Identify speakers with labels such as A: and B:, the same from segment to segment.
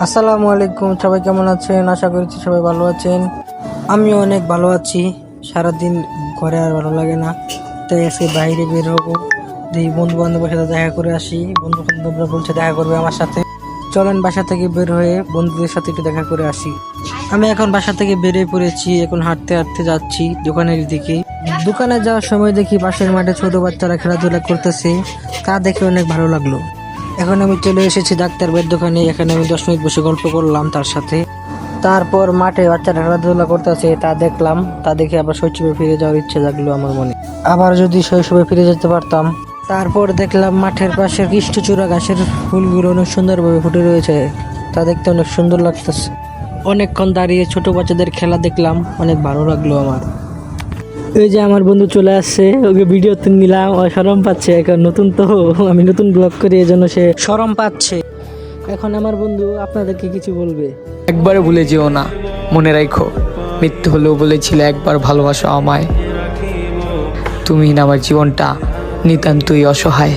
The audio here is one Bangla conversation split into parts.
A: আসসালামু আলাইকুম, সবাই কেমন আছেন? আশা করছি সবাই ভালো আছেন। আমিও অনেক ভালো আছি। সারাদিন ঘরে আর ভালো লাগে না, তাই আজকে বাইরে বের হবো। দেখি বন্ধু বান্ধবের সাথে দেখা করে আসি। বন্ধু বান্ধবরা বলছে দেখা করবে আমার সাথে। চলেন বাসা থেকে বের হয়ে বন্ধুদের সাথে একটু দেখা করে আসি। আমি এখন বাসা থেকে বেরিয়ে পড়েছি। এখন হাঁটতে হাঁটতে যাচ্ছি দোকানের দিকে। দোকানে যাওয়ার সময় দেখি পাশের মাঠে ছোট বাচ্চারা খেলাধুলা করতেছে, তা দেখে অনেক ভালো লাগলো। এখন আমি চলে এসেছি ডাক্তার ভাইয়ের দোকানে। এখানে আমি 10 মিনিট বসে গল্প করলাম তার সাথে। তারপর মাঠে বাচ্চারা খেলাধুলা করতেছে তা দেখলাম। তা দেখে আবার শৈশবে ফিরে যাওয়ার ইচ্ছে জাগলো আমার মনে। আবার যদি শৈশবে ফিরে যেতে পারতাম। তারপর দেখলাম মাঠের পাশে কৃষ্ণচূড়া ঘাসের ফুলগুলো অনেক সুন্দরভাবে ফুটে রয়েছে, তা দেখতে অনেক সুন্দর লাগতেছে। অনেকক্ষণ দাঁড়িয়ে ছোট বাচ্চাদের খেলা দেখলাম, অনেক ভালো লাগলো আমার। এই যে আমার বন্ধু চলে আসছে, ওকে ভিডিওতে নিলাম। ও শরম পাচ্ছে, এখন নতুন তো, আমি নতুন ব্লগ করি, এই জন্য সে শরম পাচ্ছে। এখন আমার বন্ধু আপনাদেরকে কিছু বলবে।
B: একবারে ভুলে যেও না, মনে রাখো মৃত্যু হলেও বলেছিলে একবার ভালোবাসো আমায়। তুমি না আমার জীবনটা নিতান্তই অসহায়।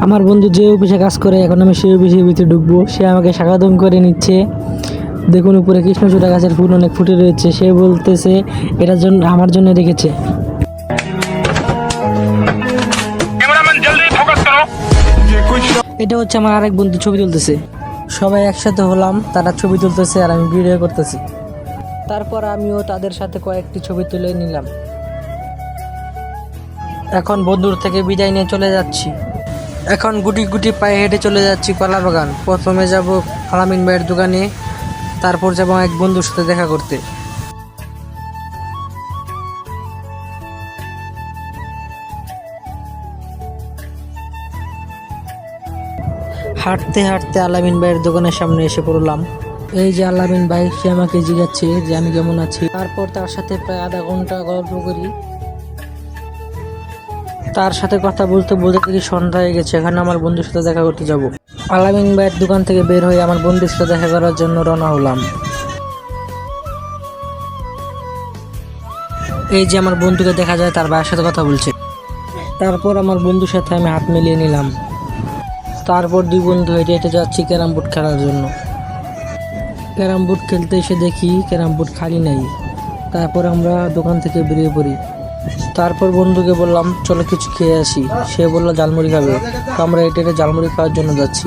A: আমার বন্ধু যে অফিসে কাজ করে, এখন আমি সেই অফিসের ভিতরে ঢুকবো। সে আমাকে স্বাগতম করে নিচ্ছে। দেখুন উপরে কৃষ্ণচূড়া গাছের ফুল অনেক ফুটে রয়েছে। সে বলতেছে এটার জন্য, আমার জন্য রেখেছে। এটা হচ্ছে আমার আরেক বন্ধু ছবি তুলতেছে। সবাই একসাথে হলাম, তারা ছবি তুলতেছে আর আমি ভিডিও করতেছি। তারপর আমিও তাদের সাথে কয়েকটি ছবি তুলে নিলাম। এখন বন্ধুর থেকে বিদায় নিয়ে চলে যাচ্ছি। এখন গুটি গুটি পায়ে হেঁটে চলে যাচ্ছি কলা বাগান। প্রথমে যাব আলামিন ভাইয়ের দোকানে, তারপর যাব এক বন্ধুর সাথে দেখা করতে। হাঁটতে হাঁটতে আলামিন ভাইয়ের দোকানের সামনে এসে পড়লাম। এই যে আলামিন ভাই, সে আমাকে জিজ্ঞাসছে যে আমি কেমন আছি। তারপর তার সাথে প্রায় আধা ঘন্টা গল্প করি। তার সাথে কথা বলতে বলতে দেখি সন্ধ্যা হয়ে গেছে। এখানে আমার বন্ধুর সাথে দেখা করতে যাব। আলামিন ভাইয়ের দোকান থেকে বের হয়ে আমার বন্ধুর সাথে দেখা করার জন্য রওনা হলাম। এই যে আমার বন্ধুকে দেখা যায় তার ভাইয়ের সাথে কথা বলছে। তারপর আমার বন্ধুর সাথে আমি হাত মিলিয়ে নিলাম। তারপর দুই বন্ধু হেঁটে হেঁটে যাচ্ছি ক্যারাম বোর্ড খেলার জন্য। ক্যারাম বোর্ড খেলতে এসে দেখি ক্যারাম বোর্ড খালি নেই। তারপর আমরা দোকান থেকে বেরিয়ে পড়ি। তারপর বন্ধুকে বললাম চলো কিছু খেয়ে আসি। সে বললো ঝালমুড়ি খাবে, তো আমরা হেঁটে হেঁটে ঝালমুড়ি খাওয়ার জন্য যাচ্ছি।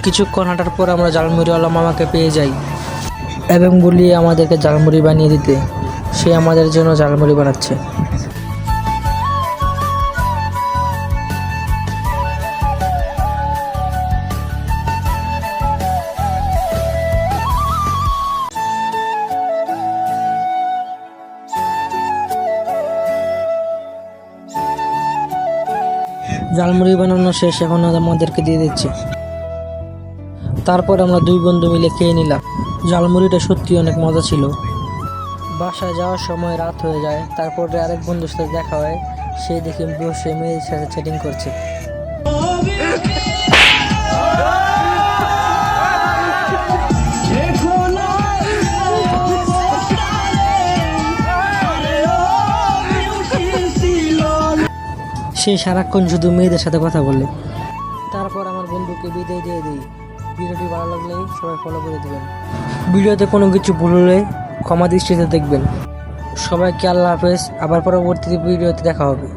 A: কিছুক্ষণ হাঁটার পর আমরা ঝালমুড়িওয়ালা মামাকে পেয়ে যাই এবং বলি আমাদেরকে ঝালমুড়ি বানিয়ে দিতে। সে আমাদের জন্য ঝালমুড়ি বানাচ্ছে। ঝালমুড়ি বানানো শেষ, এখন আমাদেরকে দিয়ে দিচ্ছে। তারপর আমরা দুই বন্ধু মিলে খেয়ে নিলাম। ঝালমুড়িটা সত্যি অনেক মজা ছিল। বাসায় যাওয়ার সময় রাত হয়ে যায়। তারপরে আরেক বন্ধুর সাথে দেখা হয়। সে দেখি বসে মেয়ের সাথে চ্যাটিং করছে। সে সারাক্ষণ শুধু মেয়েদের সাথে কথা বলে। তারপর আমার বন্ধুকে বিদায় দিয়ে দিই। ভিডিওটি ভালো লাগলে সবাই ফলো করে দেবেন। ভিডিওতে কোনো কিছু ভুল হলে ক্ষমা দৃষ্টিতে দেখবেন। সবাইকে আল্লাহ হাফেজ। আবার পরবর্তী ভিডিওতে দেখা হবে।